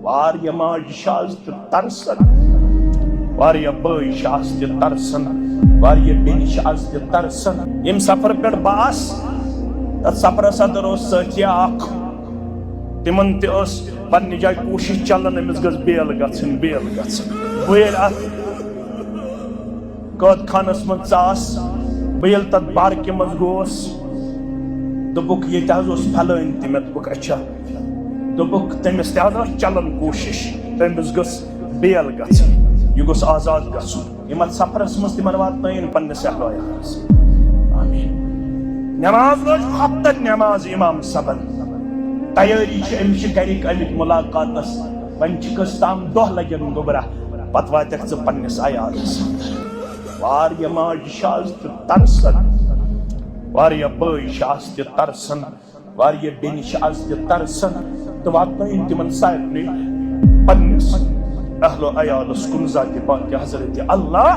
واریاہ ماجہِ چھِ آز تہِ ترسان، واریاہ بٲے چھِ آز تہِ ترسان، واریاہ بیٚنہِ چھِ آز تہِ ترسان. ییٚمہِ سفر پٮ۪ٹھ بہٕ آسہٕ تتھ سفرس اندر اوس سٲتھی اکھ، تِمن تہِ ٲس پننہِ جایہِ کوٗشش چلان أمِس گٔژھ بیل گژھٕنۍ بیل گژھٕنۍ. بہٕ ییٚلہِ اتھ قٲد خانس منٛز ژاس، بہٕ ییٚلہِ تتھ بارکہِ منٛز گوس، دوٚپُکھ ییٚتہِ حظ اوس پھلٲنۍ تہِ. مےٚ دوٚپُکھ اچھا. دوٚپُکھ تٔمِس تہِ حظ ٲس چلان کوٗشش، تٔمِس گٔژھ بیل گژھٕنۍ، یہِ گوٚژھ آزاد گژھُن. یِم اتھ سفرس منٛز تِمن واتنٲیِن پننِس اہلِ عیالس. آمیٖن. نٮ۪ماز لٲج ہفتن نٮ۪ماز اِمام صٲبن. تیٲری چھِ أمِس چھِ گرِکۍ آمٕتۍ مُلاقاتس، وۄنۍ چھِ کٔژ تام دۄہ لگن گوٚبرا، پتہٕ واتکھ ژٕ پننِس عیالس اندر. واریاہ ماجہِ چھِ آز تہِ ترسان، واریاہ بٲے چھِ آز تہِ ترسان، واریاہ بیٚنہِ چھِ آز تہِ ترسان، تہٕ واتنٲیِن تِمن سارنٕے پننِس اہلو عیالس کُن ذاتِ پاکہِ حضرتِ اللہ.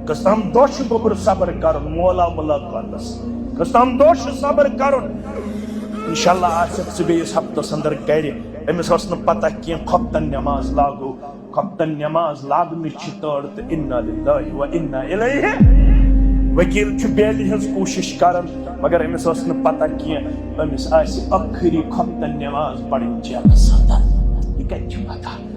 کٔژ تام دۄہ چھُ گوٚبُر صبر کرُن مولا مُلاقاتس، کٔژ تام دۄہ چھُ صبر کرُن. انشاءاللہ آسکھ ژٕ بیٚیِس ہفتس اندر گرِ. أمِس ٲس نہٕ پتہ کینٛہہ خۄفتن نٮ۪ماز لاگو، خۄفتن نٮ۪ماز لاگنٕچ چھِ تٲڑ تہٕ اِنّا لِلّٰهِ وَإِنّا إِلَيْهِ. وکیٖل چھُ بیلہِ ہٕنٛز کوٗشش کران، مگر أمِس ٲس نہٕ پتہ کینٛہہ أمِس آسہِ ٲخری خۄفتن نٮ۪ماز پرٕنۍ جیلس اندر. یہِ کتہِ چھِ پتہ؟